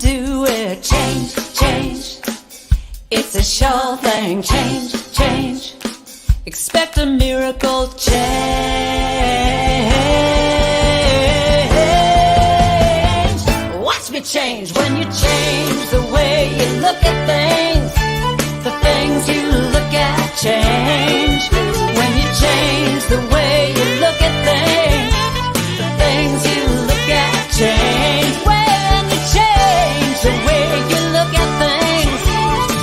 do it. Change, change. It's a sure thing. Change, change. Expect a miracle change. Watch me change when you change the way you look at things. The things you look at change. When you change the way you look at things, the things you look at change. When you change the way you look at things,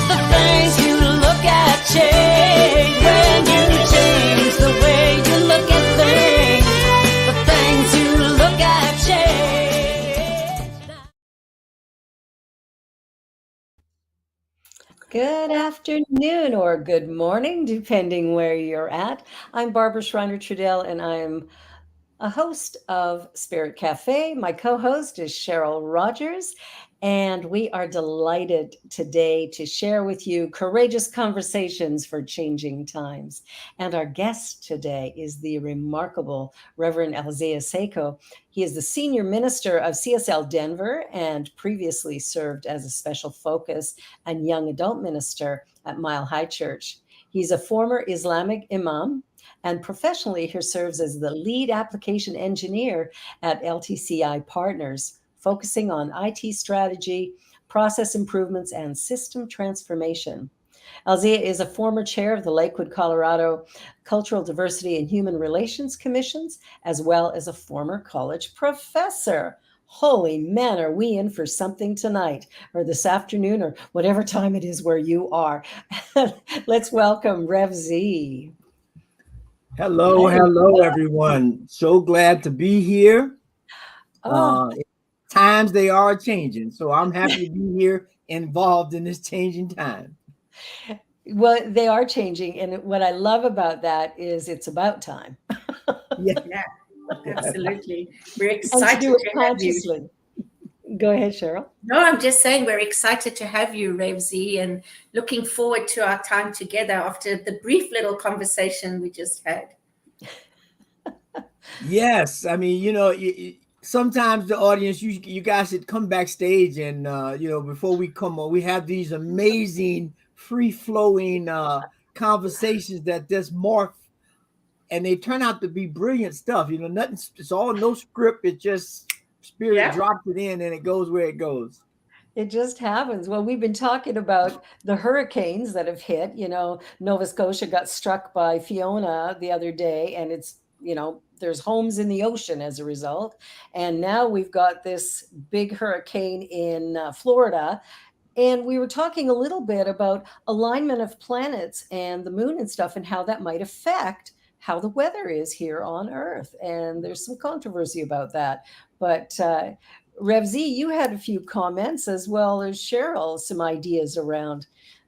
the things you look at change. When you change the way you look at things, the things you look at change. Good afternoon or good morning, depending where you're at. I'm Barbara Schreiner-Trudell, and I'm a host of Spirit Café. My co-host is Cheryl Rogers, and we are delighted today to share with you courageous conversations for changing times. And our guest today is the remarkable Reverend Z Sep. He is the senior minister of CSL Denver and previously served as a special focus and young adult minister at Mile High Church. He's a former Islamic imam, and professionally, he serves as the lead application engineer at LTCI Partners, focusing on IT strategy, process improvements, and system transformation. Alzia is a former chair of the Lakewood, Colorado Cultural Diversity and Human Relations Commissions, as well as a former college professor. Holy man, are we in for something tonight or this afternoon or whatever time it is where you are. Let's welcome Rev Z. Hello, everyone. So glad to be here. Times they are changing, so I'm happy to be here involved in this changing time. Well, they are changing, and what I love about that is it's about time. Yeah, absolutely. We're excited and to do it to consciously. Have you. Go ahead, Cheryl. No, I'm just saying we're excited to have you, Rev Z, and looking forward to our time together after the brief little conversation we just had. Yes, I mean, sometimes the audience, you guys should come backstage and, before we come on, we have these amazing, free-flowing conversations that just morph, and they turn out to be brilliant stuff. Nothing, it's all no script. It just Spirit drops it in and it goes where it goes. It just happens. Well, we've been talking about the hurricanes that have hit. Nova Scotia got struck by Fiona the other day, and it's, there's homes in the ocean as a result. And now we've got this big hurricane in Florida. And we were talking a little bit about alignment of planets and the moon and stuff, and how that might affect how the weather is here on Earth. And there's some controversy about that. But Rev Z, you had a few comments, as well as Cheryl, some ideas around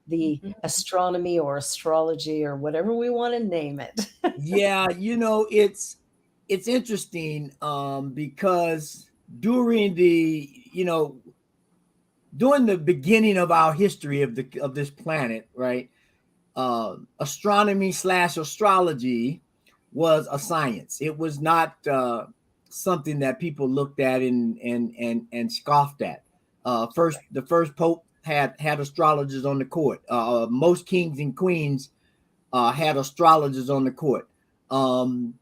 the astronomy or astrology or whatever we want to name it. Yeah, it's interesting because during the beginning of our history of this planet, right? Astronomy / astrology was a science. It was not something that people looked at and scoffed at. The first pope had astrologers on the court. Most kings and queens had astrologers on the court. And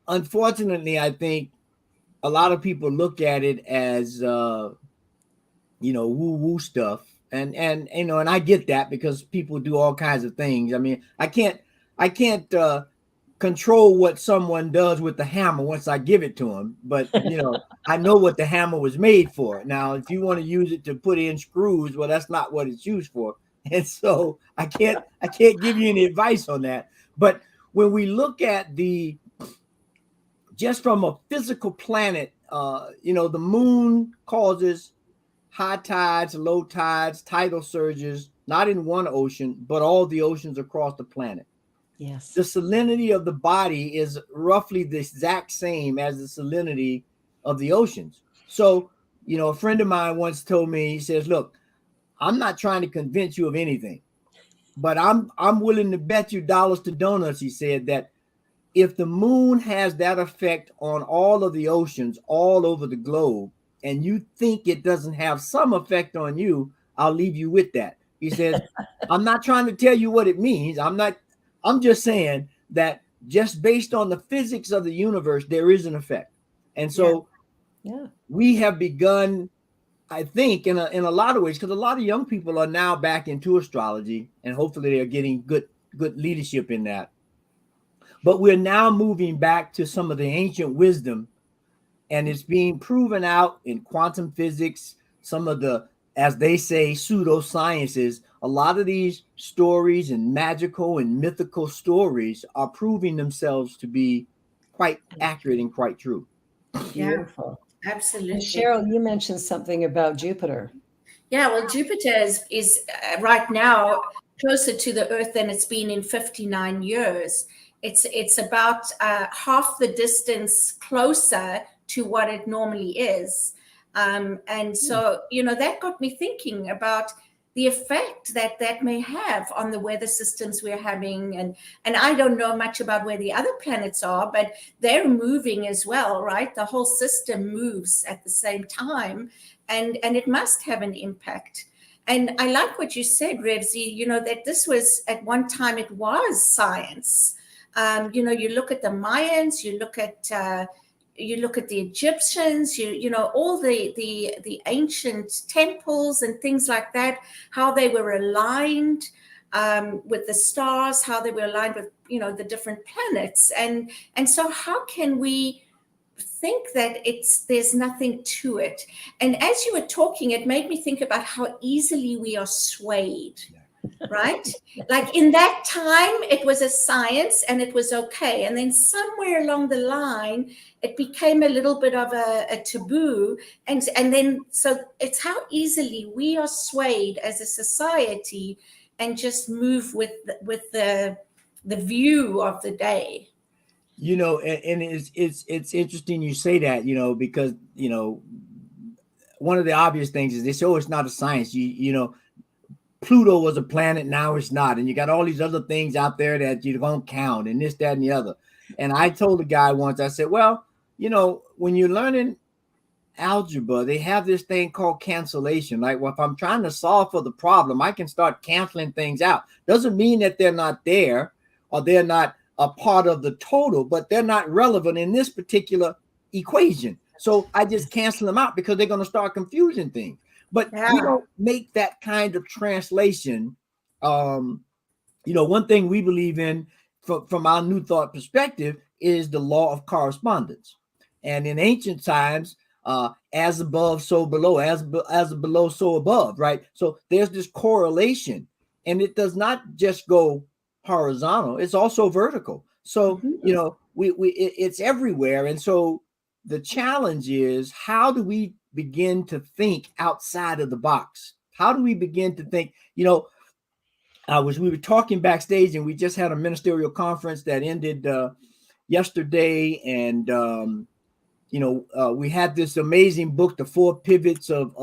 unfortunately, I think a lot of people look at it as woo-woo stuff. And I get that, because people do all kinds of things. I mean, I can't control what someone does with the hammer once I give it to them, but I know what the hammer was made for. Now, if you want to use it to put in screws, well, that's not what it's used for. And so I can't give you any advice on that. But when we look at just from a physical planet, the moon causes high tides, low tides, tidal surges, not in one ocean, but all the oceans across the planet. Yes. The salinity of the body is roughly the exact same as the salinity of the oceans. So, a friend of mine once told me, he says, look, I'm not trying to convince you of anything, but I'm willing to bet you dollars to donuts, he said, that if the moon has that effect on all of the oceans all over the globe, and you think it doesn't have some effect on you, I'll leave you with that. He says, I'm not trying to tell you what it means. I'm just saying that just based on the physics of the universe, there is an effect. And so we have begun, I think, in a lot of ways, because a lot of young people are now back into astrology, and hopefully they're getting good leadership in that. But we're now moving back to some of the ancient wisdom, and it's being proven out in quantum physics, some of the, as they say, pseudosciences. A lot of these stories and magical and mythical stories are proving themselves to be quite accurate and quite true. Beautiful. Yeah, absolutely. And Cheryl, you mentioned something about Jupiter. Yeah, well, Jupiter is right now closer to the Earth than it's been in 59 years. It's about half the distance closer to what it normally is. And so, that got me thinking about the effect that may have on the weather systems we're having. And I don't know much about where the other planets are, but they're moving as well, right? The whole system moves at the same time, and it must have an impact. And I like what you said, Rev Z, that this was, at one time, it was science. You look at the Mayans, you look at the Egyptians, all the ancient temples and things like that, how they were aligned with the stars, how they were aligned with, the different planets. And so how can we think that there's nothing to it? And as you were talking, it made me think about how easily we are swayed. Right? Like in that time, it was a science and it was okay. And then somewhere along the line, it became a little bit of a taboo. And then, so it's how easily we are swayed as a society and just move with the view of the day. And it's interesting you say that, because, one of the obvious things is they say, oh, it's not a science. Pluto was a planet, now it's not. And you got all these other things out there that you don't count, and this, that, and the other. And I told a guy once, I said, well, when you're learning algebra, they have this thing called cancellation. Like, well, if I'm trying to solve for the problem, I can start canceling things out. Doesn't mean that they're not there or they're not a part of the total, but they're not relevant in this particular equation. So I just cancel them out because they're going to start confusing things. But we don't make that kind of translation. One thing we believe in from our New Thought perspective is the law of correspondence. And in ancient times, as above, so below, as below, so above, right? So there's this correlation, and it does not just go horizontal, it's also vertical. So, it's everywhere. And so the challenge is, how do we begin to think outside of the box? How do we begin to think, we were talking backstage, and we just had a ministerial conference that ended yesterday. And, we had this amazing book, The Four Pivots of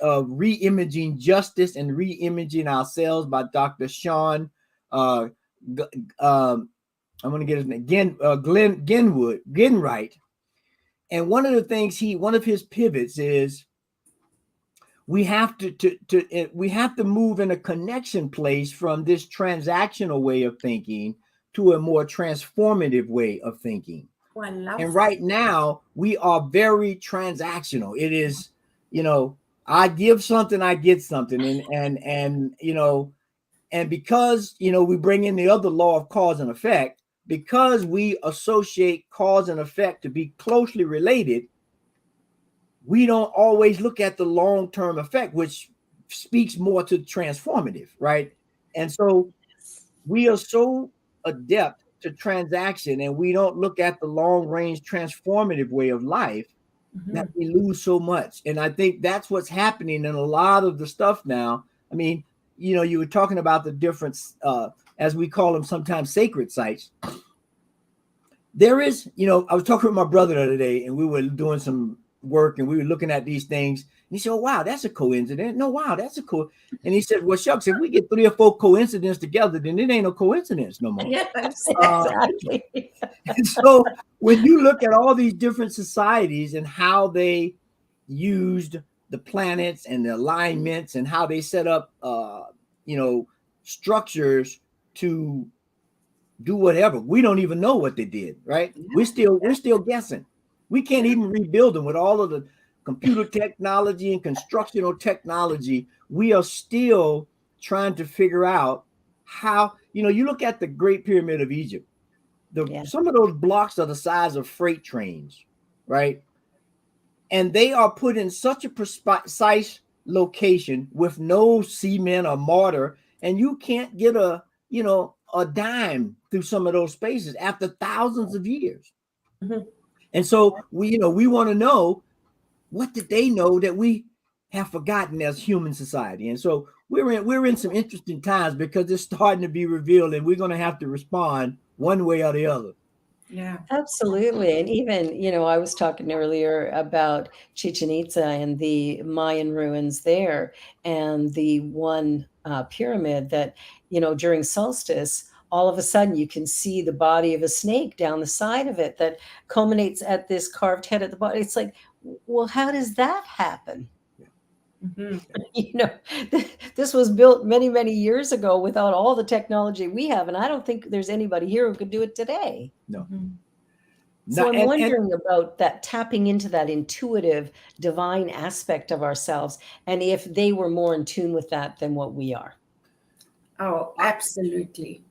Reimaging Justice and Reimaging Ourselves, by Dr. Sean, I'm going to get his name, Genwright. And one of the things one of his pivots is we have to move in a connection place from this transactional way of thinking to a more transformative way of thinking. Oh, I love and that. Right now we are very transactional. It is, I give something, I get something. And because, we bring in the other law of cause and effect, because we associate cause and effect to be closely related, we don't always look at the long-term effect, which speaks more to transformative, right? And so we are so adept to transaction, and we don't look at the long-range transformative way of life, that we lose so much. And I think that's what's happening in a lot of the stuff now. I mean, you were talking about the difference, as we call them sometimes, sacred sites. There is, I was talking with my brother the other day, and we were doing some work, and we were looking at these things. And he said, oh, wow, that's a coincidence. No, wow, that's a cool. And he said, well, shucks, if we get 3 or 4 coincidences together, then it ain't no coincidence no more. Yeah, exactly. And so when you look at all these different societies and how they used the planets and the alignments and how they set up, structures to do whatever. We don't even know what they did, right? We're still guessing. We can't even rebuild them with all of the computer technology and constructional technology. We are still trying to figure out how, you look at the Great Pyramid of Egypt. Some of those blocks are the size of freight trains, right? And they are put in such a precise location with no cement or mortar, and you can't get a dime through some of those spaces after thousands of years. Mhm. And so we want to know, what did they know that we have forgotten as human society? And so we're in some interesting times because it's starting to be revealed, and we're going to have to respond one way or the other. Yeah. Absolutely. And even, I was talking earlier about Chichen Itza and the Mayan ruins there, and the one pyramid that, during solstice, all of a sudden you can see the body of a snake down the side of it that culminates at this carved head at the bottom. It's like, well, how does that happen? Mm-hmm. This was built many, many years ago without all the technology we have. And I don't think there's anybody here who could do it today. No. Mm-hmm. So I'm and wondering about that, tapping into that intuitive, divine aspect of ourselves, and if they were more in tune with that than what we are. Oh, absolutely.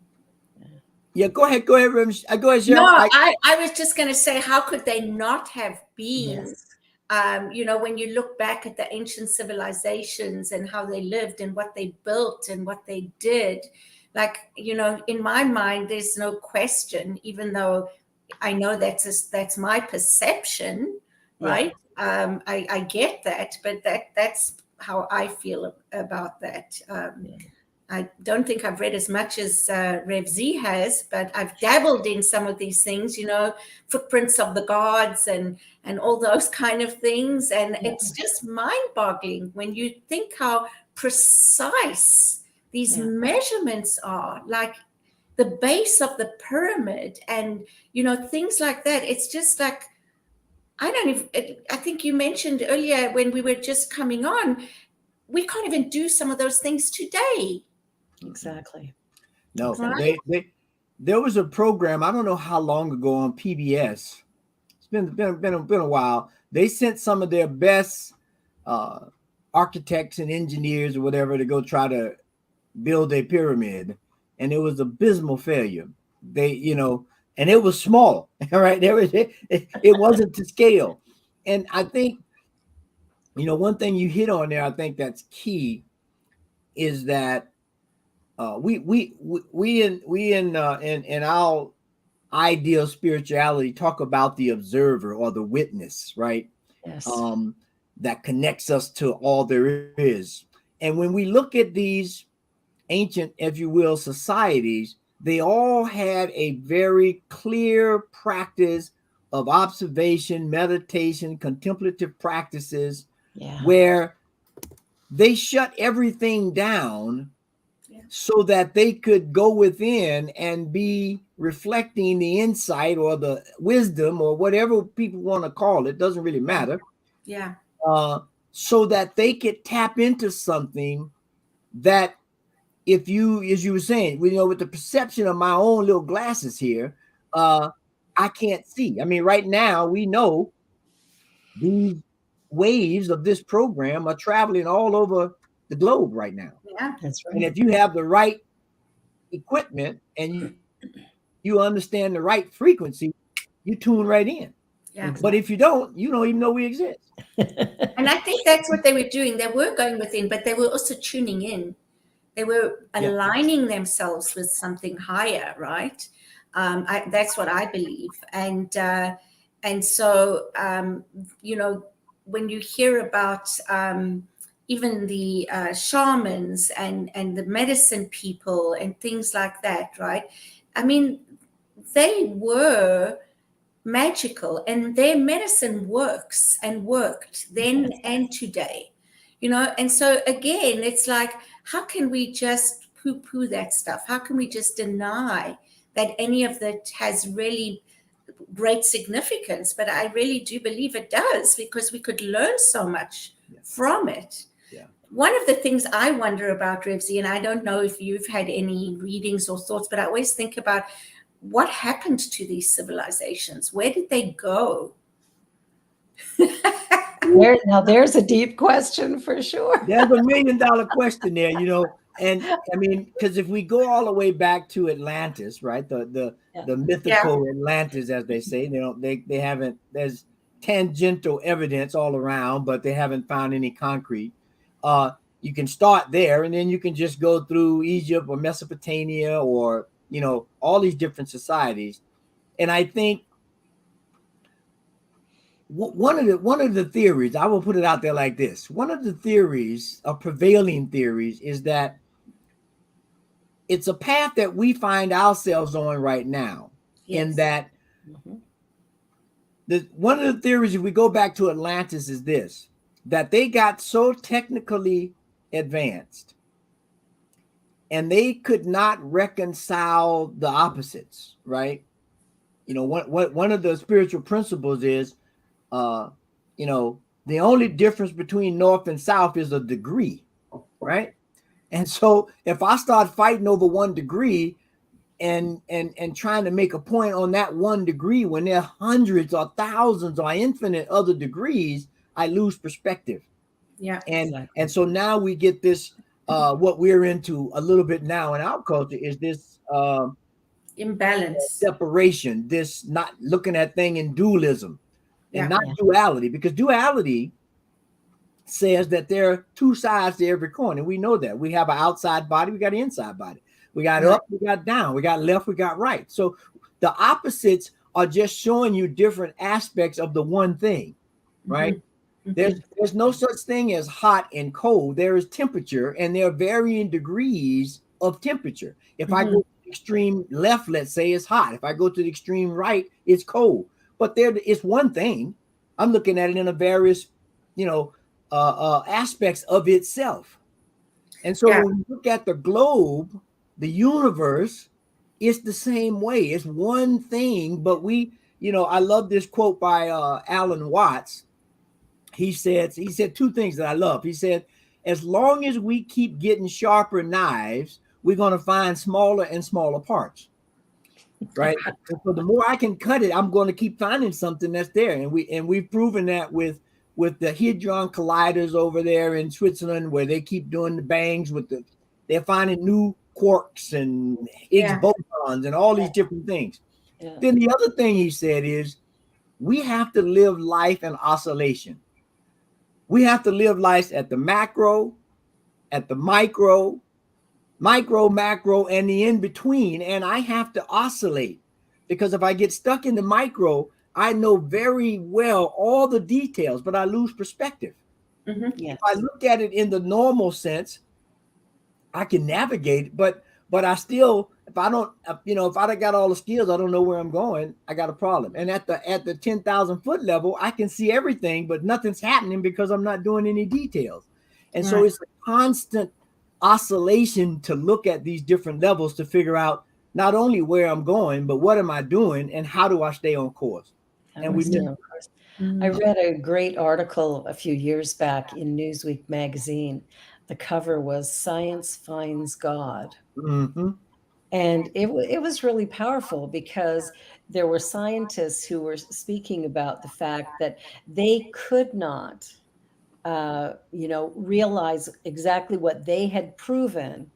yeah, go ahead, Go ahead, No, Cheryl. I was just going to say, how could they not have been? Yes. When you look back at the ancient civilizations and how they lived and what they built and what they did, like, in my mind, there's no question, even though I know that's my perception, right? I get that, but that's how I feel about that. I don't think I've read as much as Rev Z has, but I've dabbled in some of these things, footprints of the gods and all those kind of things. And it's just mind-boggling when you think how precise these measurements are, like the base of the pyramid and, things like that. It's just like, I think you mentioned earlier when we were just coming on, we can't even do some of those things today. Exactly. No, Right? there was a program, I don't know how long ago, on PBS. It's been a while. They sent some of their best architects and engineers or whatever to go try to build a pyramid, and it was abysmal failure. And it was small, all right? It wasn't to scale. And I think, one thing you hit on there, I think that's key, is that we in our ideal spirituality talk about the observer or the witness, right? Yes. That connects us to all there is. And when we look at these ancient, if you will, societies, they all had a very clear practice of observation, meditation, contemplative practices, where they shut everything down so that they could go within and be reflecting the insight or the wisdom or whatever people want to call it. Doesn't really matter. Yeah. So that they could tap into something that, if you, as you were saying, with the perception of my own little glasses here, I can't see. I mean, right now we know these waves of this program are traveling all over the globe right now. Yeah. That's And right. if you have the right equipment and you understand the right frequency, you tune right in. Yeah. But if you don't even know we exist. And I think that's what they were doing. They were going within, but they were also tuning in. They were aligning themselves with something higher, right? That's what I believe. And so, when you hear about even the shamans and the medicine people and things like that, right? I mean, they were magical, and their medicine works and worked then and today, and so again, it's like, how can we just poo-poo that stuff? How can we just deny that any of that has really great significance, but I really do believe it does, because we could learn so much from it. Yeah. One of the things I wonder about, Revzi, and I don't know if you've had any readings or thoughts, but I always think about what happened to these civilizations. Where did they go? Now there's a deep question for sure. There's $1 million question there, and I mean, because if we go all the way back to Atlantis, right, the mythical Atlantis, as they say, they haven't. There's tangential evidence all around, but they haven't found any concrete. You can start there, and then you can just go through Egypt or Mesopotamia, or all these different societies. And I think one of the theories, I will put it out there like this: one of the theories, prevailing theories, is that it's a path that we find ourselves on right now. Yes. In that, one of the theories, if we go back to Atlantis, is this: that they got so technically advanced and they could not reconcile the opposites, right? One of the spiritual principles is, the only difference between North and South is a degree, right? And so if I start fighting over 1 degree and trying to make a point on that 1 degree when there are hundreds or thousands or infinite other degrees, I lose perspective. Yeah. And so now we get this, what we're into a little bit now in our culture is this imbalance, separation, this not looking at thing in dualism and not duality, because duality says that there are 2 sides to every coin. And we know that we have an outside body, we got an inside body, we got up, we got down, we got left, we got right. So the opposites are just showing you different aspects of the one thing, right? There's no such thing as hot and cold. There is temperature, and there are varying degrees of temperature. If I go to the extreme left, let's say, it's hot. If I go to the extreme right, it's cold. But there is one thing. I'm looking at it in a various, aspects of itself. And so when we look at the globe, the universe, it's the same way. It's one thing, but I love this quote by Alan Watts. He said 2 things that I love. He said, as long as we keep getting sharper knives, we're going to find smaller and smaller parts. Right. So the more I can cut it, I'm going to keep finding something that's there. And we've proven that with the Hadron Colliders over there in Switzerland, where they keep doing the bangs they're finding new quarks and Higgs bosons and all these different things. Yeah. Then the other thing he said is, we have to live life in oscillation. We have to live life at the macro, at the micro, macro, and the in between. And I have to oscillate, because if I get stuck in the micro, I know very well all the details, but I lose perspective. Yes. If I look at it in the normal sense, I can navigate, but I still, if I don't got all the skills, I don't know where I'm going, I got a problem. And at the 10,000 foot level, I can see everything, but nothing's happening because I'm not doing any details. And so it's a constant oscillation to look at these different levels to figure out not only where I'm going, but what am I doing and how do I stay on course? I read a great article a few years back in Newsweek magazine. The cover was "Science Finds God." And it was really powerful, because there were scientists who were speaking about the fact that they could not, realize exactly what they had proven.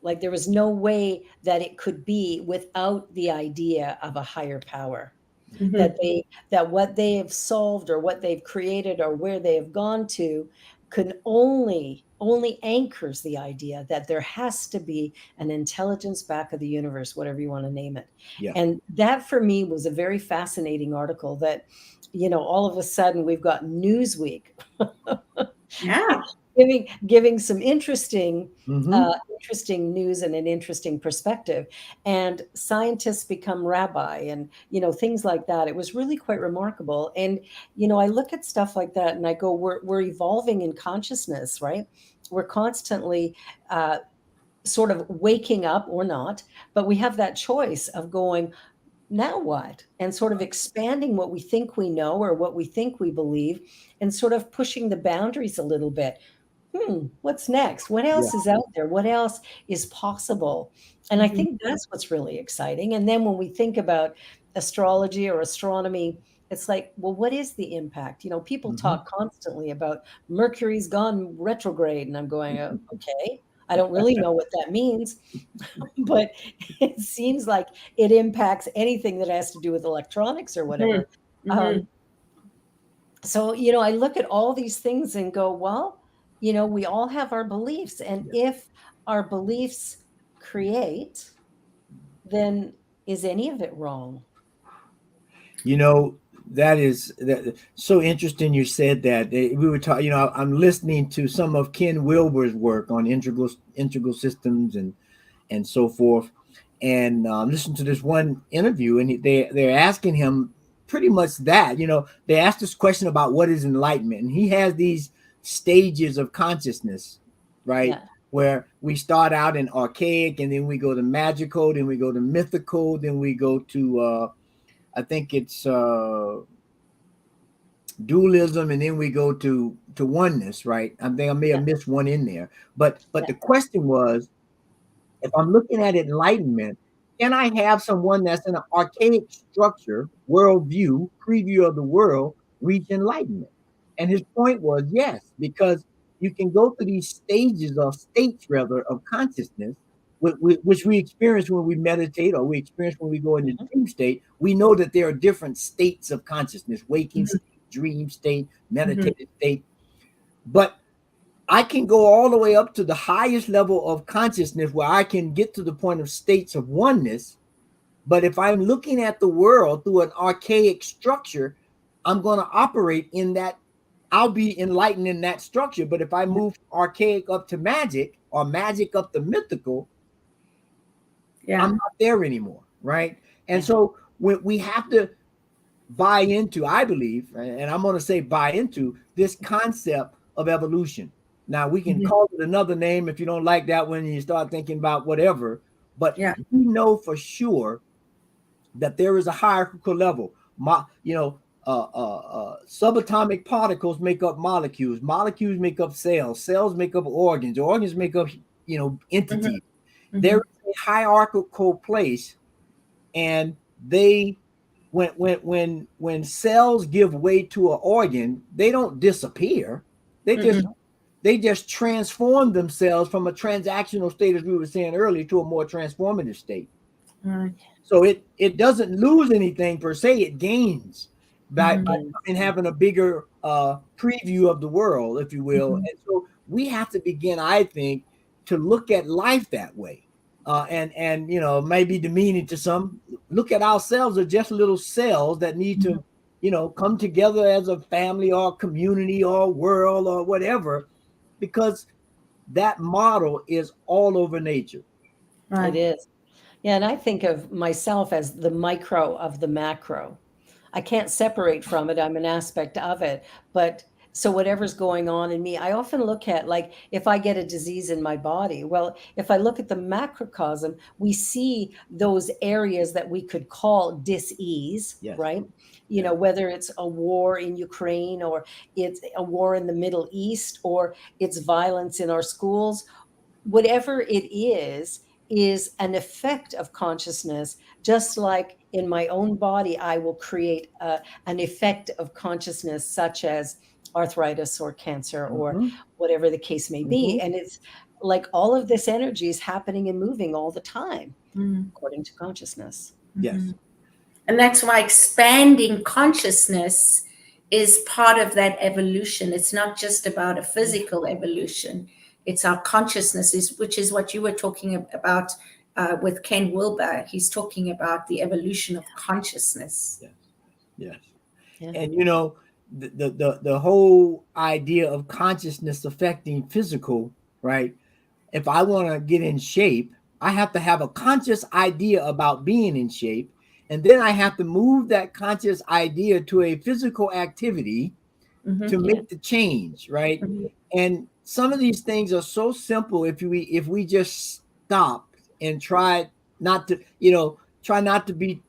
Like, there was no way that it could be without the idea of a higher power. That what they have solved or what they've created or where they have gone to could only anchors the idea that there has to be an intelligence back of the universe, whatever you want to name it. Yeah. And that for me was a very fascinating article that, all of a sudden we've got Newsweek. Yeah. Giving some interesting news and an interesting perspective, and scientists become rabbi, and things like that. It was really quite remarkable. And I look at stuff like that and I go, we're evolving in consciousness, right? We're constantly sort of waking up, or not, but we have that choice of going, now what? And sort of expanding what we think we know or what we think we believe, and sort of pushing the boundaries a little bit. What's next? What Yeah. else is out there? What else is possible? And I Mhm. think that's what's really exciting. And then when we think about astrology or astronomy, it's like, well, what is the impact? People Hmm. talk constantly about Mercury's gone retrograde, and I'm going, okay, I don't really know what that means, but it seems like it impacts anything that has to do with electronics or Mhm. whatever. Mhm. Um, so, I look at all these things and go, well, we all have our beliefs. And Yeah. if our beliefs create, then is any of it wrong? You know, that so interesting. You said that. We were talking. I'm listening to some of Ken Wilber's work on integral systems and so forth, and listen to this one interview, and they're asking him pretty much that. They asked this question about what is enlightenment, and he has these stages of consciousness, right? Yeah. Where we start out in archaic, and then we go to magical, then we go to mythical, then we go to I think it's dualism, and then we go to oneness, right? I think I may Yeah. have missed one in there, but Yeah. the question was, if I'm looking at enlightenment, can I have someone that's in an archaic structure, worldview, preview of the world, reach enlightenment? And his point was yes, because you can go through these stages or states, rather, of consciousness, which we experience when we meditate, or we experience when we go into Mhm. dream state. We know that there are different states of consciousness: waking Mhm. state, dream state, Mhm. meditative state. But I can go all the way up to the highest level of consciousness where I can get to the point of states of oneness. But if I'm looking at the world through an archaic structure, I'm going to operate in that. I'll be enlightened in that structure. But if I move archaic up to magic, or magic up to mythical, I'm Yeah. not there anymore. Right. And Yeah. so we have to buy into, I believe, and I'm going to say buy into this concept of evolution. Now, we can Mhm. call it another name if you don't like that one and you start thinking about whatever, but Yeah. we know for sure that there is a hierarchical level. Subatomic particles make up molecules. Molecules make up cells. Cells make up organs. Organs make up, Mhm. entities. There Mhm. is a hierarchical place, and they when cells give way to an organ, they don't disappear. They just Mhm. they just transform themselves from a transactional state, as we were saying earlier, to a more transformative state. Right. So it doesn't lose anything per se; it gains by Mhm. Again. having a bigger preview of the world, if you will. Mhm. And so we have to begin, I think, to look at life that way. And maybe demeaning to some, look at ourselves as just little cells that need Mhm. to, come together as a family or community or world or whatever, because that model is all over nature. It Right. is. Yeah, and I think of myself as the micro of the macro. I can't separate from it. I'm an aspect of it. But so whatever's going on in me, I often look at, like, if I get a disease in my body, well, if I look at the macrocosm, we see those areas that we could call dis-ease, Yes. right? Yeah. Whether it's a war in Ukraine, or it's a war in the Middle East, or it's violence in our schools, whatever it is an effect of consciousness. Just like in my own body, I will create an effect of consciousness, such as arthritis or cancer or Mm-hmm. whatever the case may Mm-hmm. be. And it's like all of this energy is happening and moving all the time Mhm. according to consciousness. Yes. Mhm. And that's why expanding consciousness is part of that evolution. It's not just about a physical evolution. It's our consciousness, which is what you were talking about with Ken Wilber. He's talking about the evolution of consciousness. Yes. Yes. Yeah. And the whole idea of consciousness affecting physical, right? If I want to get in shape, I have to have a conscious idea about being in shape, and then I have to move that conscious idea to a physical activity to Mhm. Yeah. make the change, right? Mhm. And some of these things are so simple if we just stop and try not to be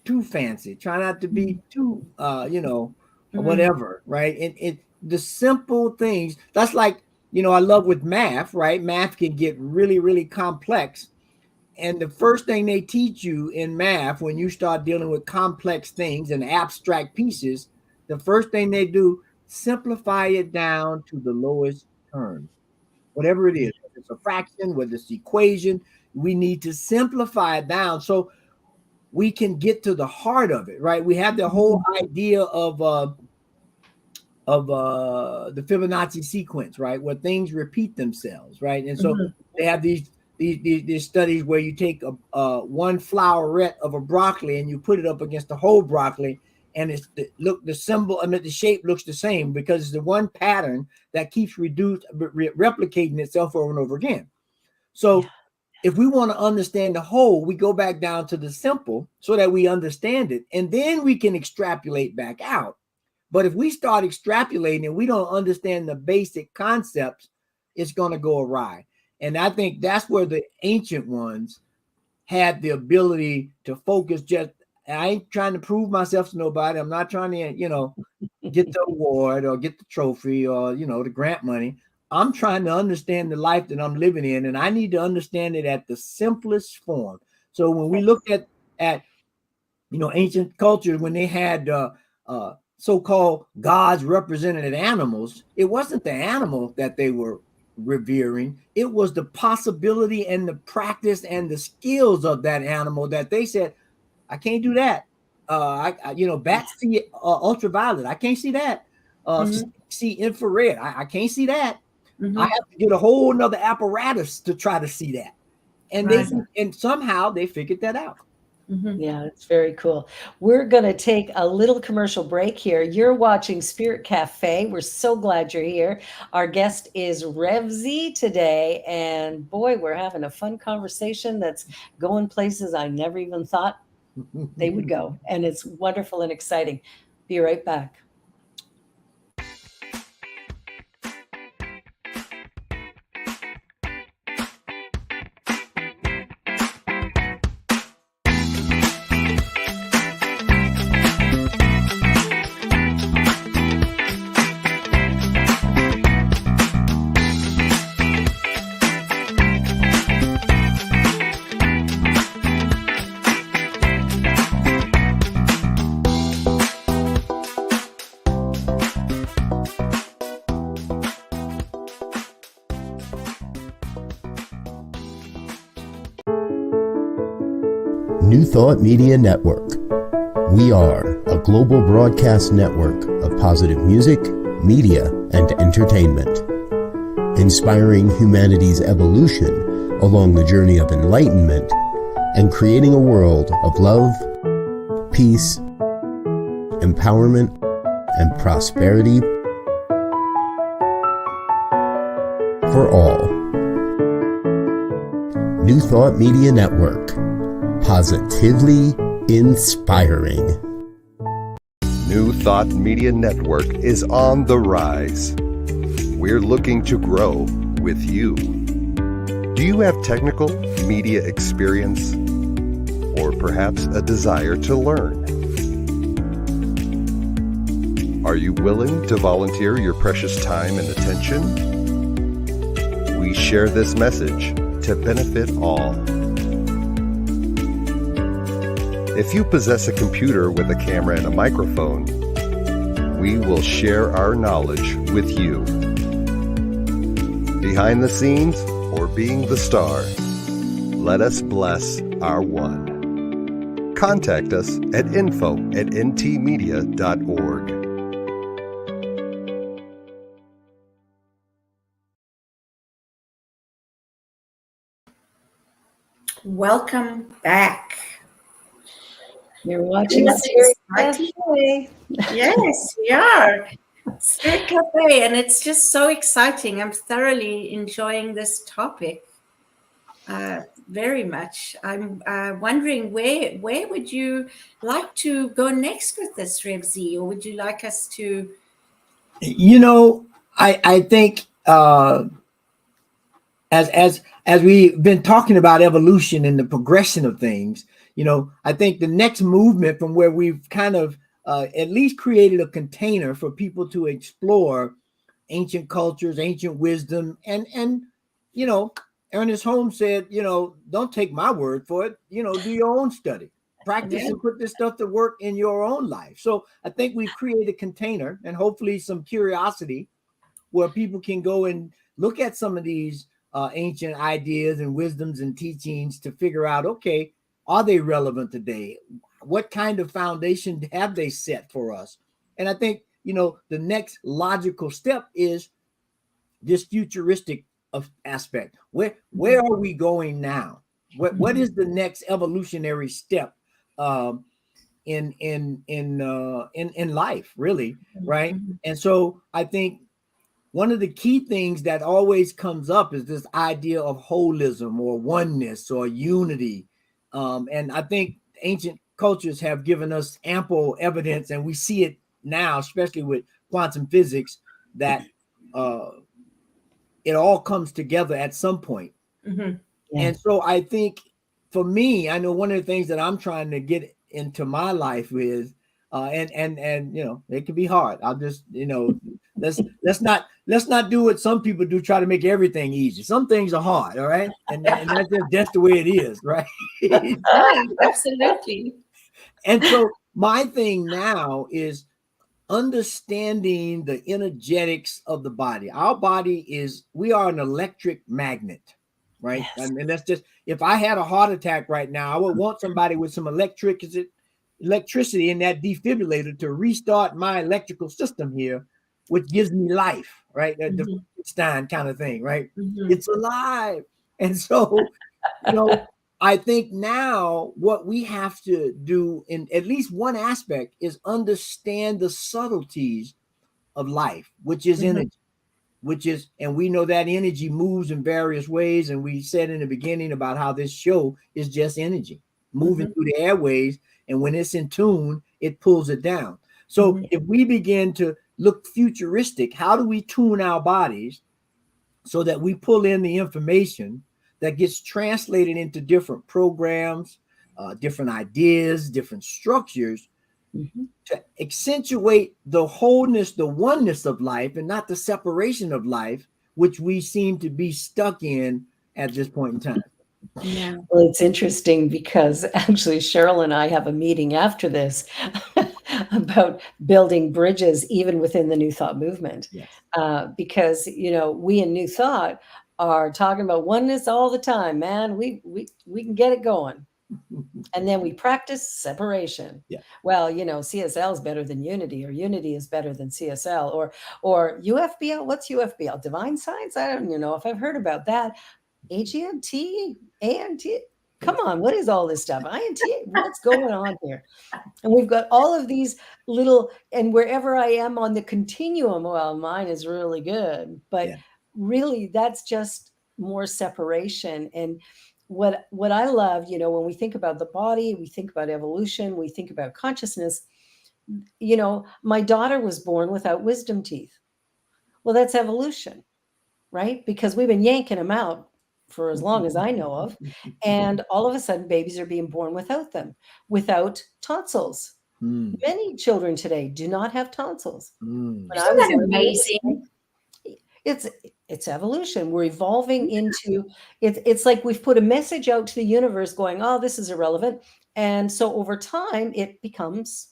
too fancy. Try not to be too, Mhm. whatever, right? And the simple things. That's like, I love with math, right? Math can get really, really complex. And the first thing they teach you in math when you start dealing with complex things and abstract pieces, the first thing they do, simplify it down to the lowest terms. Whatever it is, whether it's a fraction, whether it's equation, we need to simplify it down so we can get to the heart of it, right? We have the whole idea of the Fibonacci sequence, right, where things repeat themselves, right? And so they have these studies where you take a one floweret of a broccoli and you put it up against the whole broccoli, and the symbol, the shape looks the same because it's the one pattern that keeps replicating itself over and over again. So if we want to understand the whole, we go back down to the simple so that we understand it, and then we can extrapolate back out. But if we start extrapolating and we don't understand the basic concepts, it's going to go awry. And I think that's where the ancient ones had the ability to focus. I ain't trying to prove myself to nobody. I'm not trying to, get the award or get the trophy or, the grant money. I'm trying to understand the life that I'm living in, and I need to understand it at the simplest form. So when we look at ancient culture, when they had so-called gods represented animals, it wasn't the animal that they were revering. It was the possibility and the practice and the skills of that animal that they said, I can't do that. Bats see ultraviolet. I can't see that. See infrared. I can't see that. I have to get a whole nother apparatus to try to see that. And somehow they figured that out. Yeah, it's very cool. We're going to take a little commercial break here. You're watching Spirit Cafe. We're so glad you're here. Our guest is Rev Z today. And boy, we're having a fun conversation that's going places I never even thought they would go. And it's wonderful and exciting. Be right back. New Thought Media Network. We are a global broadcast network of positive music, media, and entertainment, inspiring humanity's evolution along the journey of enlightenment and creating a world of love, peace, empowerment, and prosperity for all. New Thought Media Network. Positively inspiring. New Thought Media Network is on the rise. We're looking to grow with you. Do you have technical media experience or perhaps a desire to learn? Are you willing to volunteer your precious time and attention? We share this message to benefit all. If you possess a computer with a camera and a microphone, we will share our knowledge with you. Behind the scenes or being the star, let us bless our one. Contact us at info@ntmedia.org. Welcome back. You're watching Yes, Spirit exciting. Cafe. Yes, we are. Spirit Cafe, and it's just so exciting. I'm thoroughly enjoying this topic very much. I'm wondering where would you like to go next with this, Rev Z, or would you like us to? I think as we've been talking about evolution and the progression of things, I think the next movement from where we've kind of at least created a container for people to explore ancient cultures, ancient wisdom, and Ernest Holmes said, don't take my word for it. Do your own study, practice, and put this stuff to work in your own life. So I think we've created a container and hopefully some curiosity where people can go and look at some of these ancient ideas and wisdoms and teachings to figure out, okay, are they relevant today? What kind of foundation have they set for us? And I think, the next logical step is this futuristic aspect. Where are we going now? What is the next evolutionary step in life, really, right? And so I think one of the key things that always comes up is this idea of holism or oneness or unity. And I think ancient cultures have given us ample evidence, and we see it now, especially with quantum physics, that it all comes together at some point. Mm-hmm. Yeah. And so I think for me, I know one of the things that I'm trying to get into my life is, and it can be hard. I'll just, let's not do what some people do, try to make everything easy. Some things are hard, all right, and that's the way it is, right? Yeah, absolutely. And so my thing now is understanding the energetics of the body. Our body we are an electric magnet, right? Yes. And that's just, if I had a heart attack right now, I would want somebody with some electricity in that defibrillator to restart my electrical system here, which gives me life, right? The Stein kind of thing, right? It's alive. And so, I think now what we have to do in at least one aspect is understand the subtleties of life, which is energy, and we know that energy moves in various ways. And we said in the beginning about how this show is just energy moving through the airways. And when it's in tune, it pulls it down. So if we begin to look futuristic, how do we tune our bodies so that we pull in the information that gets translated into different programs, different ideas, different structures to accentuate the wholeness, the oneness of life, and not the separation of life, which we seem to be stuck in at this point in time. Yeah. Well, it's interesting because actually Cheryl and I have a meeting after this about building bridges even within the New Thought movement. Yes. Because, we in New Thought are talking about oneness all the time, man. We can get it going. And then we practice separation. Yeah. Well, CSL is better than unity, or unity is better than CSL, or UFBL. What's UFBL? Divine science? I don't know if I've heard about that. AGMT, ANT. Come on, what is all this stuff? INT, what's going on here? And we've got all of these little, and wherever I am on the continuum, well, mine is really good, but really that's just more separation. And what I love, when we think about the body, we think about evolution, we think about consciousness, my daughter was born without wisdom teeth. Well, that's evolution, right? Because we've been yanking them out for as long as I know of. And all of a sudden, babies are being born without them, without tonsils. Many children today do not have tonsils. Isn't that amazing? It's evolution. We're evolving into it's like we've put a message out to the universe going, oh, this is irrelevant. And so over time, it becomes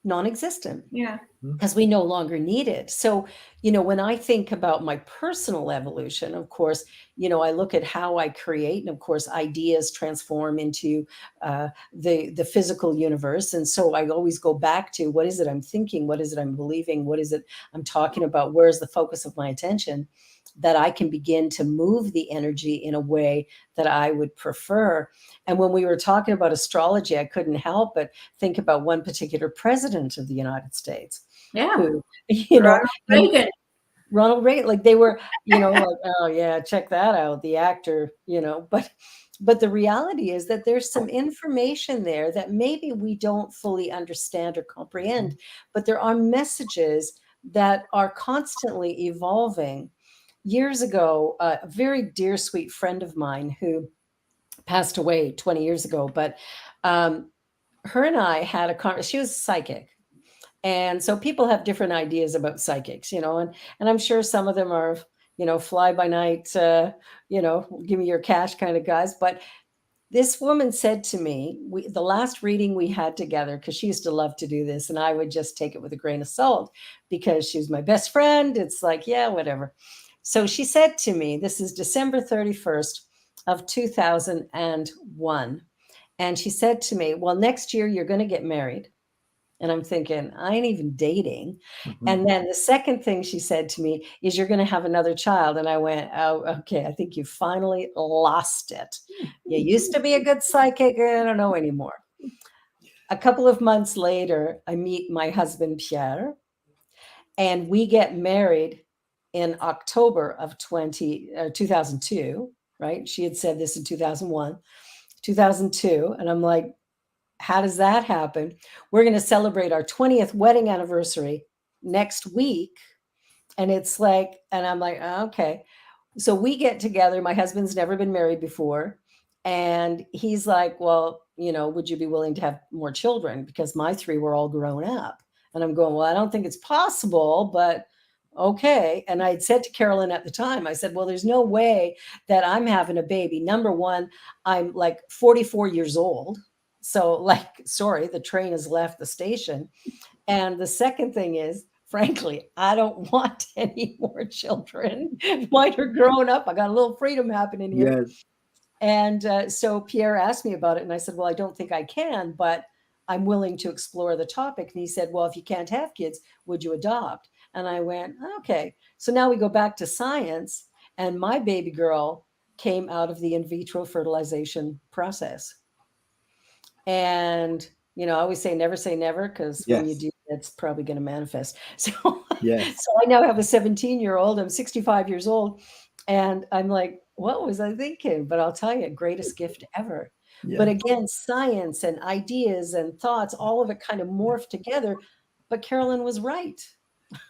non-existent. Yeah. Because we no longer need it. So, when I think about my personal evolution, of course, I look at how I create, and of course, ideas transform into the physical universe. And so I always go back to what is it I'm thinking? What is it I'm believing? What is it I'm talking about? Where's the focus of my attention? That I can begin to move the energy in a way that I would prefer. And when we were talking about astrology, I couldn't help but think about one particular president of the United States. Yeah. Who, Ronald Reagan, like they were, like, oh yeah, check that out, the actor, but the reality is that there's some information there that maybe we don't fully understand or comprehend, but there are messages that are constantly evolving. Years ago, a very dear, sweet friend of mine who passed away 20 years ago. But her and I had a conversation. She was a psychic. And so people have different ideas about psychics, and I'm sure some of them are, fly by night, give me your cash kind of guys. But this woman said to me, the last reading we had together, because she used to love to do this, and I would just take it with a grain of salt because she was my best friend. It's like, yeah, whatever. So she said to me, this is December 31st of 2001. And she said to me, well, next year you're going to get married. And I'm thinking, I ain't even dating. Mhm. And then the second thing she said to me is, you're going to have another child. And I went, oh, okay, I think you finally lost it. You used to be a good psychic. I don't know anymore. A couple of months later, I meet my husband, Pierre, and we get married in October of 2002, right? She had said this in 2001, 2002. And I'm like, how does that happen? We're going to celebrate our 20th wedding anniversary next week. And it's like, and I'm like, oh, okay. So we get together. My husband's never been married before. And he's like, well, would you be willing to have more children? Because my 3 were all grown up. And I'm going, well, I don't think it's possible, but okay. And I had said to Carolyn at the time, I said, well, there's no way that I'm having a baby. Number one, I'm like 44 years old. So like, sorry, the train has left the station. And the second thing is, frankly, I don't want any more children. Mine are growing up. I got a little freedom happening here. Yes. And so Pierre asked me about it. And I said, well, I don't think I can, but I'm willing to explore the topic. And he said, well, if you can't have kids, would you adopt? And I went, okay. So now we go back to science. And my baby girl came out of the in vitro fertilization process. And, I always say never, because when you Yes. do, it's probably going to manifest. So, Yes. so I now have a 17-year-old. I'm 65 years old. And I'm like, what was I thinking? But I'll tell you, greatest gift ever. Yeah. But again, science and ideas and thoughts, all of it kind of morphed together. But Carolyn was right.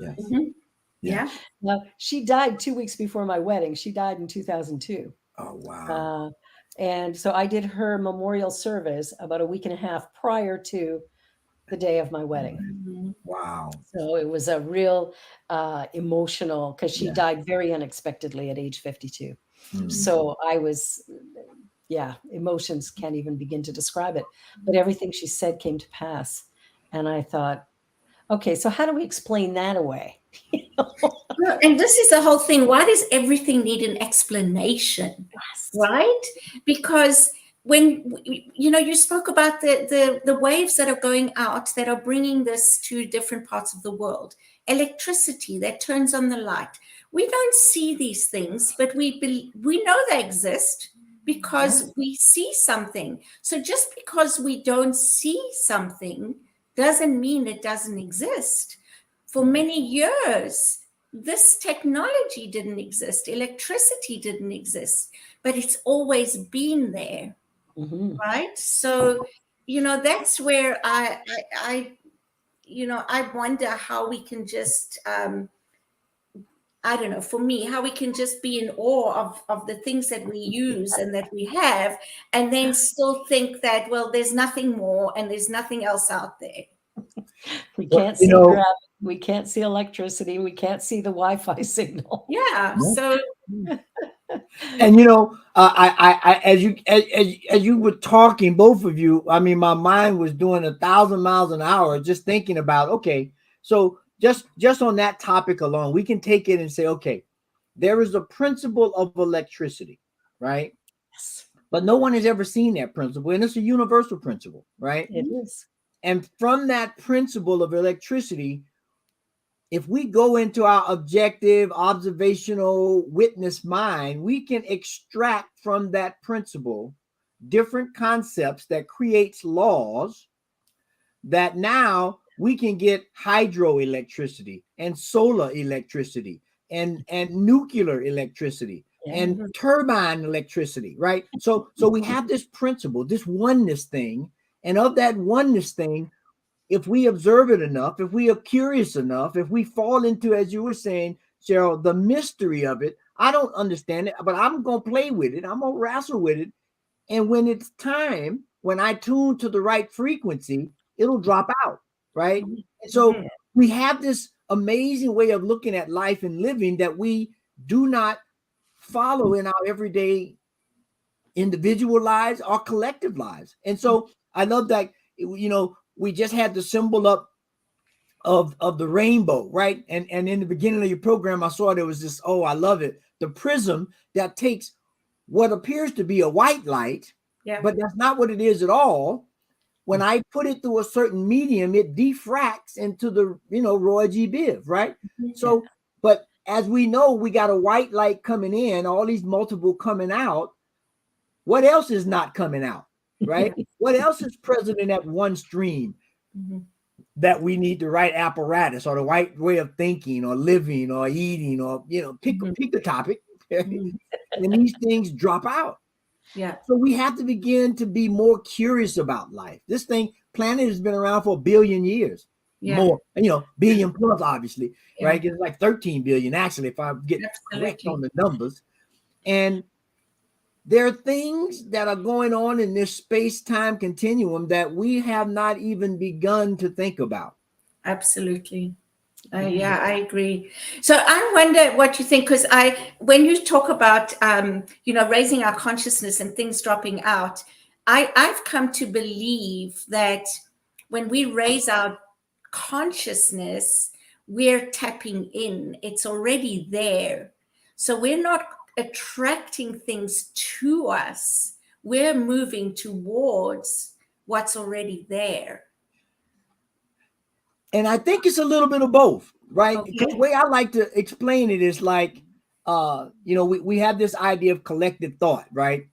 Yes. Mhm. Yeah. Now, she died 2 weeks before my wedding. She died in 2002. Oh, wow. And so I did her memorial service about a week and a half prior to the day of my wedding. Mhm. Wow. So it was a real emotional, because she Yeah. died very unexpectedly at age 52. Mm. So I was, emotions can't even begin to describe it. But everything she said came to pass. And I thought, okay, so how do we explain that away? Well, and this is the whole thing. Why does everything need an explanation? Right? Because when you spoke about the waves that are going out that are bringing this to different parts of the world, electricity that turns on the light. We don't see these things, but we know they exist because we see something. So just because we don't see something doesn't mean it doesn't exist. For many years, this technology didn't exist, electricity didn't exist, but it's always been there, right? So, that's where I wonder how we can just, I don't know, for me, how we can just be in awe of the things that we use and that we have, and then still think that, well, there's nothing more and there's nothing else out there. We can't see gravity. We can't see electricity. We can't see the Wi-Fi signal. Yeah. So. And I as you were talking, both of you, I mean, my mind was doing 1,000 miles an hour just thinking about, okay, so just on that topic alone, we can take it and say, okay, there is a principle of electricity, right? Yes. But no one has ever seen that principle, and it's a universal principle, right? It is. And from that principle of electricity, if we go into our objective, observational, witness mind, we can extract from that principle different concepts that creates laws that now we can get hydroelectricity and solar electricity and nuclear electricity and turbine electricity, right? So we have this principle, this oneness thing, and of that oneness thing, if we observe it enough, if we are curious enough, if we fall into, as you were saying, Cheryl, the mystery of it, I don't understand it, but I'm going to play with it. I'm going to wrestle with it. And when it's time, when I tune to the right frequency, it'll drop out, right? And so we have this amazing way of looking at life and living that we do not follow in our everyday individual lives or collective lives. And so I love that, we just had the symbol up of the rainbow, right? And in the beginning of your program, I saw there was this, I love it, the prism that takes what appears to be a white light, but that's not what it is at all. When I put it through a certain medium, it diffracts into the, Roy G. Biv, right? So, but as we know, we got a white light coming in, all these multiple coming out. What else is not coming out, right? What else is present in that one stream that we need the right apparatus or the right way of thinking or living or eating or, pick the topic. And these things drop out. Yeah. So we have to begin to be more curious about life. This planet has been around for 1 billion years. More, billion plus, obviously, right? It's like 13 billion, actually, if I get correct on the numbers. And there are things that are going on in this space-time continuum that we have not even begun to think about. Absolutely. Yeah, I agree. So I wonder what you think, because when you talk about, raising our consciousness and things dropping out, I've come to believe that when we raise our consciousness, we're tapping in. It's already there. So we're not attracting things to us. We're moving towards what's already there. And I think it's a little bit of both, right? Okay. The way I like to explain it is like, we have this idea of collective thought, right?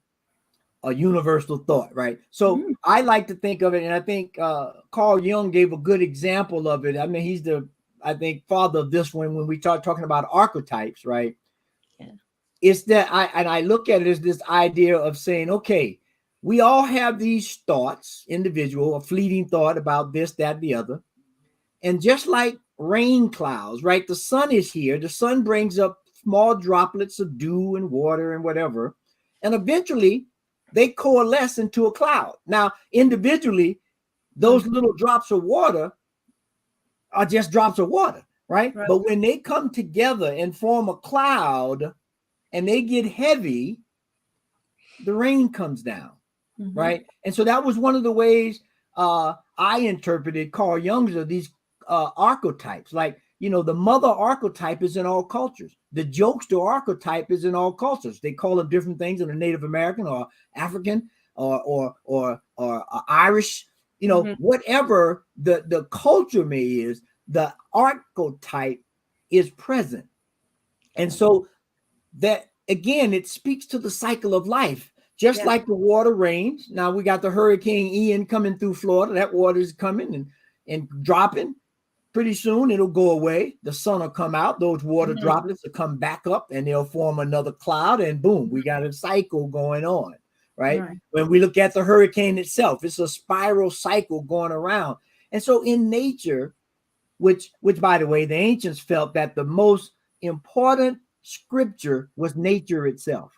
A universal thought, right? So I like to think of it, and I think Carl Jung gave a good example of it. I mean, he's the, I think, father of this one when we start talking about archetypes, right? Yeah. It's that I look at it as this idea of saying, okay, we all have these thoughts, individual, a fleeting thought about this, that, the other. And just like rain clouds, right? The sun is here. The sun brings up small droplets of dew and water and whatever. And eventually they coalesce into a cloud. Now, individually, those little drops of water are just drops of water, right? But when they come together and form a cloud and they get heavy, the rain comes down, right? And so that was one of the ways I interpreted Carl Jung's of these archetypes. Like, the mother archetype is in all cultures. The jokester archetype is in all cultures. They call it different things in the Native American or African or Irish, whatever the culture may is, the archetype is present. And so that, again, it speaks to the cycle of life. Just like the water rains. Now we got the Hurricane Ian coming through Florida. That water is coming and dropping. Pretty soon it'll go away. The sun will come out. Those water droplets will come back up and they'll form another cloud. And boom, we got a cycle going on, right? When we look at the hurricane itself, it's a spiral cycle going around. And so in nature, which by the way, the ancients felt that the most important scripture was nature itself.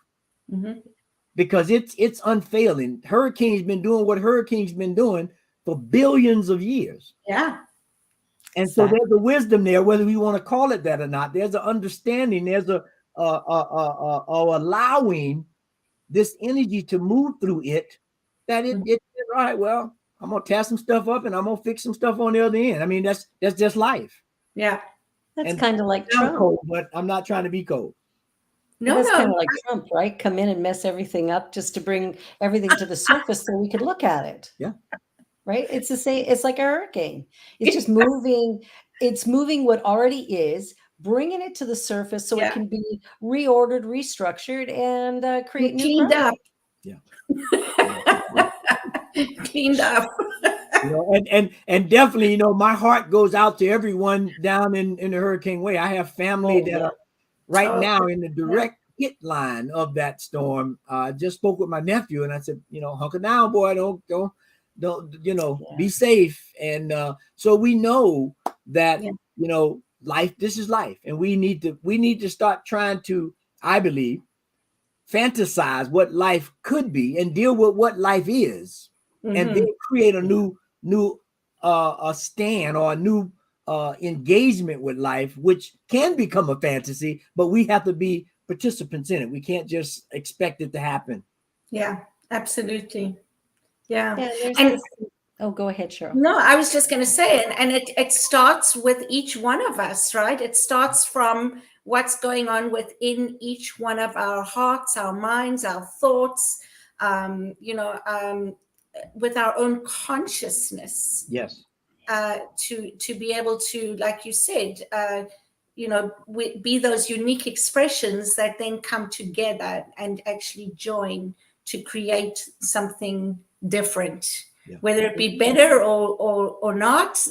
Because it's unfailing. Hurricanes been doing what hurricanes been doing for billions of years. Yeah. And so there's a wisdom there, whether we want to call it that or not. There's an understanding. There's a allowing this energy to move through it. That it all right. Well, I'm gonna tear some stuff up and I'm gonna fix some stuff on the other end. I mean, that's just life. Yeah, that's kind of like Trump. Cold, but I'm not trying to be cold. No, that's kind of like Trump, right? Come in and mess everything up just to bring everything to the surface so we could look at it. Yeah. Right? It's the same. It's like a hurricane. It's just moving. It's moving what already is, bringing it to the surface so it can be reordered, restructured, and create cleaned up. Yeah. Cleaned up. And definitely, my heart goes out to everyone down in the Hurricane Way. I have family that are right now in the direct hit line of that storm. I just spoke with my nephew and I said, hunker down, boy, don't be safe. And so we know that life, this is life, and we need to start trying to, I believe, fantasize what life could be and deal with what life is, and then create a new a stand or a new engagement with life, which can become a fantasy, but we have to be participants in it. We can't just expect it to happen. Yeah, absolutely. Yeah. Yeah, there's And this. Oh, go ahead, Cheryl. no, I was just going to say, and it starts with each one of us, right? It starts from what's going on within each one of our hearts, our minds, our thoughts, with our own consciousness. Yes. To be able to, like you said, be those unique expressions that then come together and actually join to create something different. Yeah. Whether it be better or not,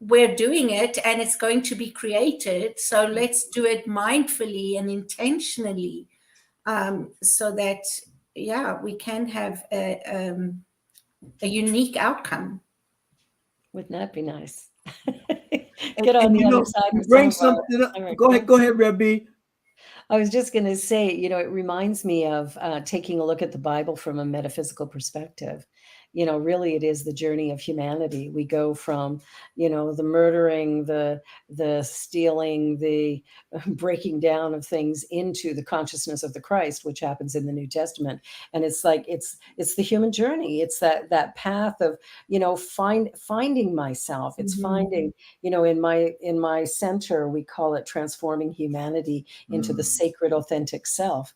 we're doing it and it's going to be created. So let's do it mindfully and intentionally, so that, we can have a unique outcome. Wouldn't that be nice? And, Get on and the other side. you bring something up. Go ahead, Rev B. I was just going to say, it reminds me of taking a look at the Bible from a metaphysical perspective. Really, it is the journey of humanity. We go from, the murdering, the stealing, the breaking down of things into the consciousness of the Christ, which happens in the New Testament. And it's like it's the human journey. It's that path of finding myself. It's finding in my center, we call it transforming humanity into the sacred, authentic self.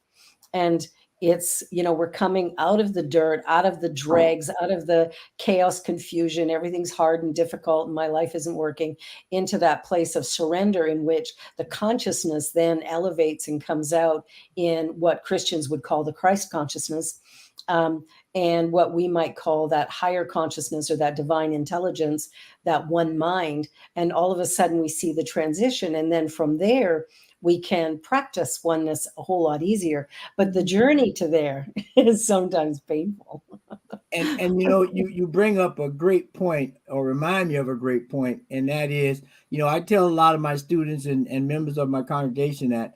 And it's, we're coming out of the dirt, out of the dregs, out of the chaos, confusion, everything's hard and difficult, and my life isn't working, into that place of surrender in which the consciousness then elevates and comes out in what Christians would call the Christ consciousness, and what we might call that higher consciousness or that divine intelligence, that one mind. And all of a sudden we see the transition. And then from there, we can practice oneness a whole lot easier. But the journey to there is sometimes painful. And you bring up a great point, or remind me of a great point, and that is, I tell a lot of my students and members of my congregation that,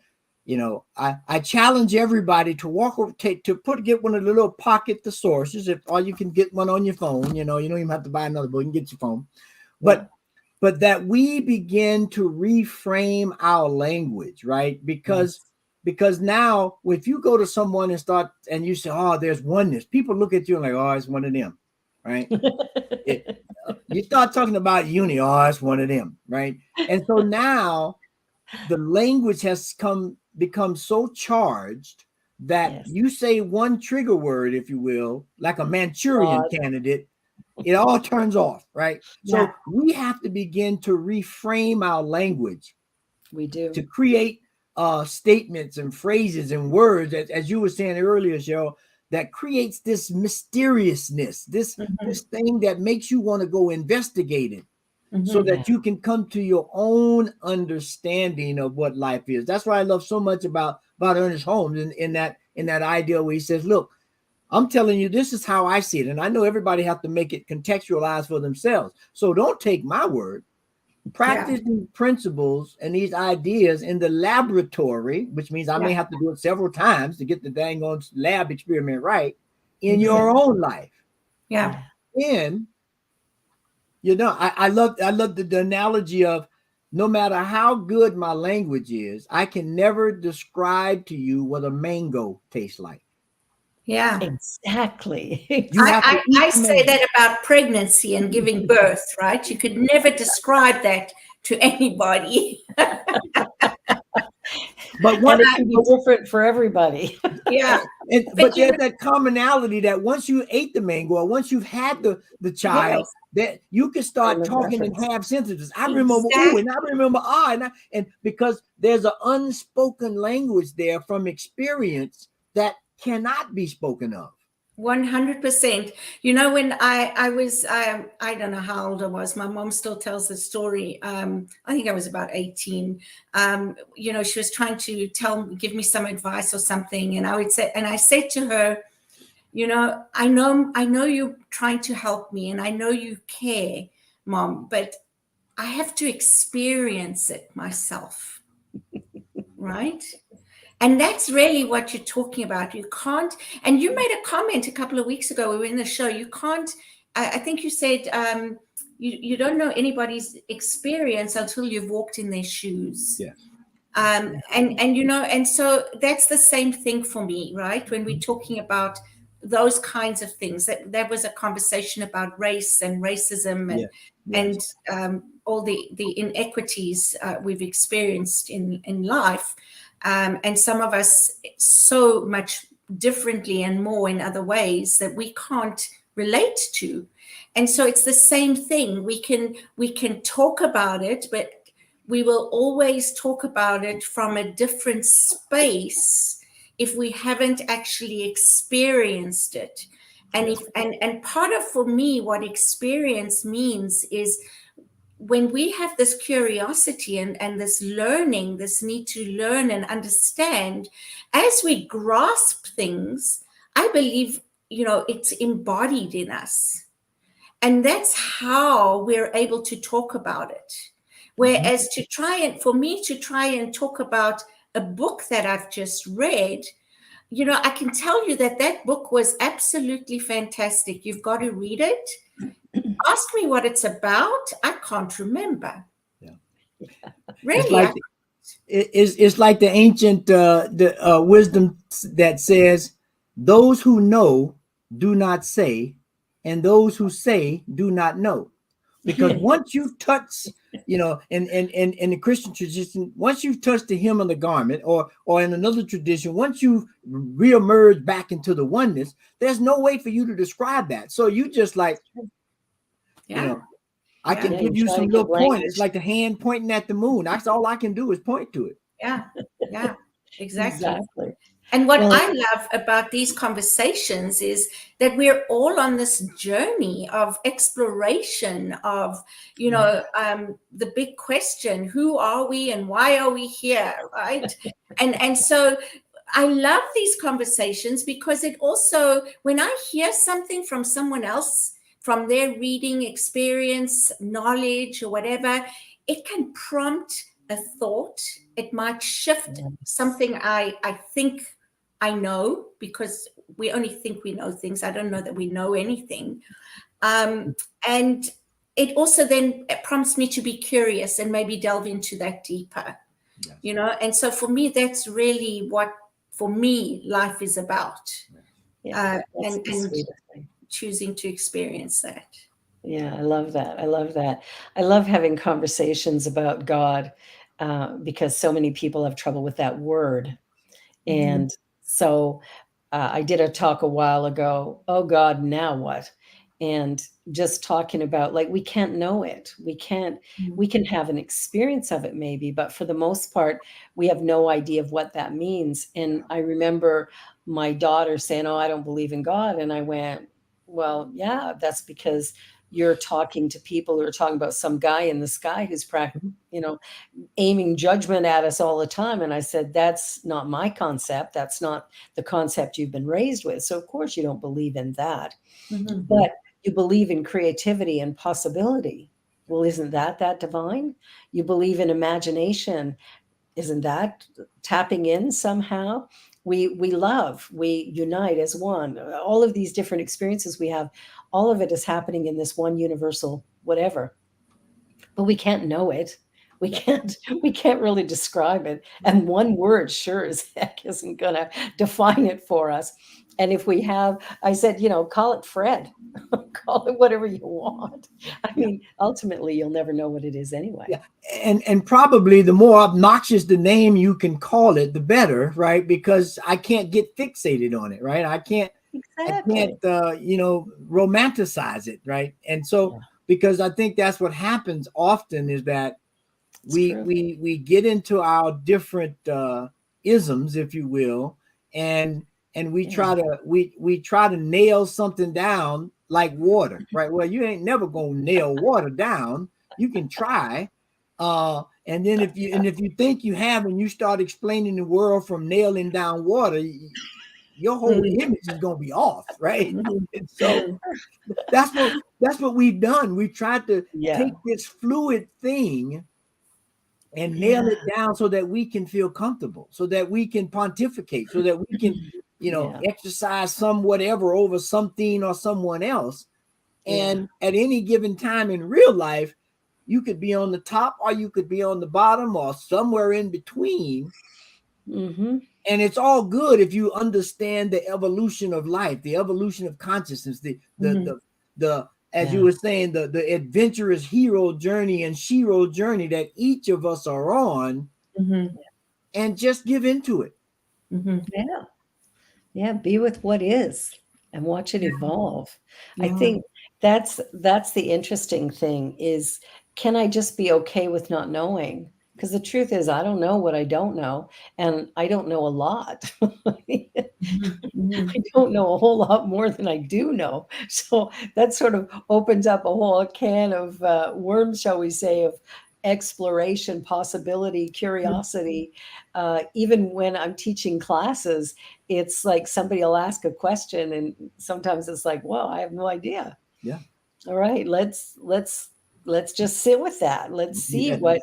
I challenge everybody to get one of the little pocket thesauruses, or you can get one on your phone. You don't even have to buy another book. You can get your phone, but that we begin to reframe our language, right? Because now if you go to someone and you say, oh, there's oneness, people look at you and like, oh, it's one of them, right? You start talking about unity, oh, it's one of them, right? And so now the language has become so charged that you say one trigger word, if you will, like a Manchurian candidate, it all turns off, right? So we have to begin to reframe our language. We do. To create statements and phrases and words, as you were saying earlier, Cheryl, that creates this mysteriousness, this thing that makes you want to go investigate it, so that you can come to your own understanding of what life is. That's what I love so much about Ernest Holmes in that idea where he says, look, I'm telling you, this is how I see it. And I know everybody have to make it contextualized for themselves. So don't take my word. Practice these principles and these ideas in the laboratory, which means I may have to do it several times to get the dang on lab experiment right in your own life. Yeah. And, I love the analogy of, no matter how good my language is, I can never describe to you what a mango tastes like. Yeah, exactly. I say that about pregnancy and giving birth, right? You could never describe that to anybody. But it can be different for everybody. Yeah. But there's that commonality that once you ate the mango, or once you've had the child, that you can start talking in half sentences. I remember, and I remember, and because there's an unspoken language there from experience that cannot be spoken of. 100%. When I was, I don't know how old I was. My mom still tells the story. I think I was about 18. She was trying to give me some advice or something. And I said to her, I know you're trying to help me and I know you care, Mom, but I have to experience it myself. Right? And that's really what you're talking about. You can't, and you made a comment a couple of weeks ago, we were in the show, you can't, I think you said, you don't know anybody's experience until you've walked in their shoes. Yes. And you know, and so that's the same thing for me, right? When we're talking about those kinds of things, that was a conversation about race and racism and Yes. and all the inequities we've experienced in life, and some of us so much differently and more in other ways that we can't relate to. And so it's the same thing. We can talk about it, but we will always talk about it from a different space if we haven't actually experienced it. And if and part of, for me, what experience means is when we have this curiosity and this learning, this need to learn and understand, as we grasp things, I believe, it's embodied in us. And that's how we're able to talk about it. Whereas for me to try and talk about a book that I've just read, I can tell you that book was absolutely fantastic. You've got to read it. Ask me what it's about. I can't remember. Yeah. Really? It's like the ancient wisdom that says, those who know do not say, and those who say do not know. Because once you've touched, in the Christian tradition, once you've touched the hem of the garment, or in another tradition, once you reemerge back into the oneness, there's no way for you to describe that. So you just like, I can give you some little point. It's like the hand pointing at the moon. That's all I can do is point to it. Yeah, exactly. And what I love about these conversations is that we're all on this journey of exploration of, the big question, who are we and why are we here, right? and so I love these conversations because it also, when I hear something from someone else, from their reading experience, knowledge, or whatever, it can prompt a thought. It might shift something I think I know, because we only think we know things. I don't know that we know anything. And it also then prompts me to be curious and maybe delve into that deeper, And so for me, that's really what, for me, life is about. And choosing to experience that. Yeah, I love that. I love that. I love having conversations about God, because so many people have trouble with that word. And so I did a talk a while ago, oh God, now what? And just talking about, like, we can't know it. We can have an experience of it maybe, but for the most part, we have no idea of what that means. And I remember my daughter saying, oh, I don't believe in God. And I went, well, yeah, that's because you're talking to people who are talking about some guy in the sky who's aiming judgment at us all the time. And I said, that's not my concept. That's not the concept you've been raised with. So of course you don't believe in that, but you believe in creativity and possibility. Well, isn't that divine? You believe in imagination. Isn't that tapping in somehow? We love, we unite as one. All of these different experiences we have, all of it is happening in this one universal whatever. But we can't know it. We can't really describe it. And one word sure as heck isn't going to define it for us. And if we have, I said, call it Fred, call it whatever you want. I mean, ultimately, you'll never know what it is anyway. Yeah. And probably the more obnoxious the name you can call it, the better, right? Because I can't get fixated on it, right? I can't romanticize it, right? And so, because I think that's what happens often is that we get into our different isms, if you will, and we try to nail something down like water, right? Well, you ain't never gonna nail water down. You can try, and then if you think you have, and you start explaining the world from nailing down water, your whole image is gonna be off, right? And so that's what we've done. We tried to take this fluid thing and nail it down so that we can feel comfortable, so that we can pontificate, so that we can, exercise some whatever over something or someone else. And at any given time in real life, you could be on the top or you could be on the bottom or somewhere in between. Mm-hmm. And it's all good if you understand the evolution of life, the evolution of consciousness, the as you were saying, the adventurous hero journey and shero journey that each of us are on, and just give into it. Yeah, be with what is and watch it evolve. I think that's the interesting thing is, can I just be okay with not knowing? Because the truth is, I don't know what I don't know, and I don't know a lot. I don't know a whole lot more than I do know. So that sort of opens up a whole can of worms, shall we say, of exploration, possibility, curiosity. Even when I'm teaching classes, it's like somebody will ask a question, and sometimes it's like, "Well, I have no idea." Yeah. All right, let's just sit with that. Let's see what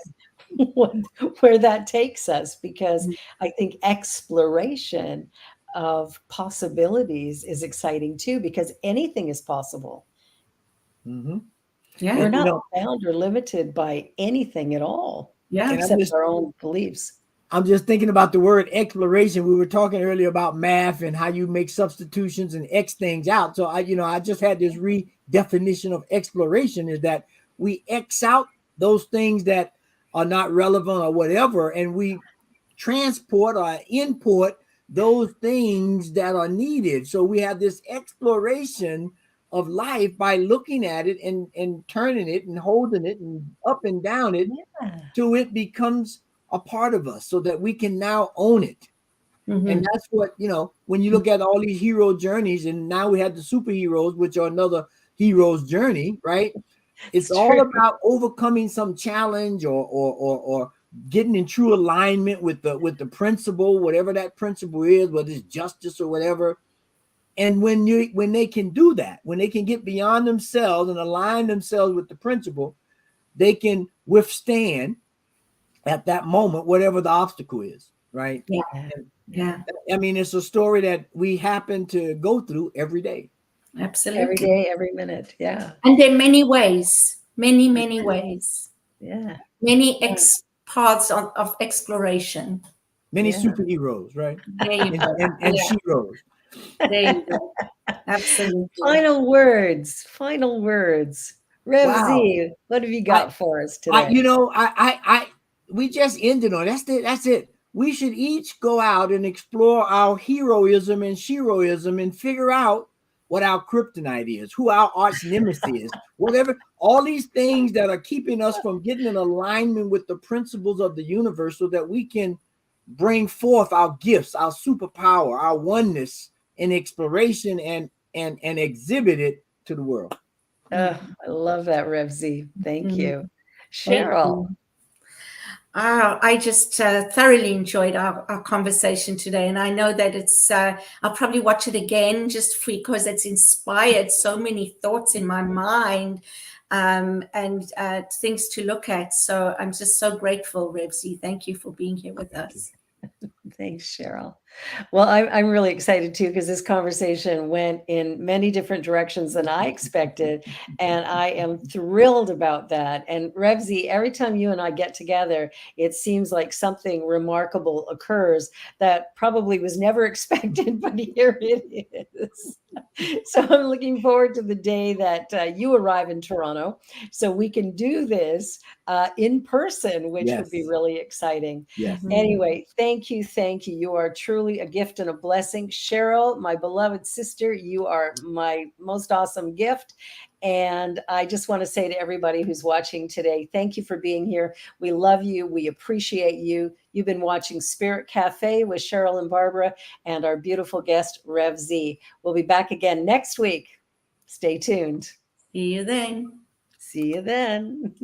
where that takes us, because I think exploration of possibilities is exciting too, because anything is possible. We're not bound or limited by anything at all, except our own beliefs. I'm just thinking about the word exploration. We were talking earlier about math and how you make substitutions and X things out. So I just had this redefinition of exploration, is that we X out those things that are not relevant or whatever, and we transport or import those things that are needed. So we have this exploration of life by looking at it and turning it and holding it and up and down it till it becomes a part of us, so that we can now own it. And that's what, when you look at all these hero journeys, and now we have the superheroes, which are another hero's journey, right? It's all about overcoming some challenge or getting in true alignment with the principle, whatever that principle is, whether it's justice or whatever. And when they can do that, when they can get beyond themselves and align themselves with the principle, they can withstand at that moment whatever the obstacle is, right? I mean, it's a story that we happen to go through every day. Absolutely. Every day, every minute. Yeah. And there are many ways, many ways. Yeah. Many paths of exploration. Many superheroes, right? There you go. And sheroes. There you go. Absolutely. Final words. Rev Z, what have you got for us today? We just ended on that's it. We should each go out and explore our heroism and sheroism and figure out what our kryptonite is, who our arch nemesis is, whatever, all these things that are keeping us from getting in alignment with the principles of the universe, so that we can bring forth our gifts, our superpower, our oneness in exploration and exhibit it to the world. I love that, Rev Z. Thank you. Cheryl. I just thoroughly enjoyed our conversation today. And I know that I'll probably watch it again just because it's inspired so many thoughts in my mind and things to look at. So I'm just so grateful, Rev Z. Thank you for being here with us. Thanks, Cheryl. Well, I'm really excited too, because this conversation went in many different directions than I expected, and I am thrilled about that. And Rev Z, every time you and I get together, it seems like something remarkable occurs that probably was never expected, but here it is. So I'm looking forward to the day that you arrive in Toronto, so we can do this in person, which would be really exciting. Anyway, thank you. You are truly a gift and a blessing. Cheryl, my beloved sister, you are my most awesome gift. And I just want to say to everybody who's watching today, thank you for being here. We love you. We appreciate you. You've been watching Spirit Cafe with Cheryl and Barbara and our beautiful guest, Rev Z. We'll be back again next week. Stay tuned. See you then. See you then.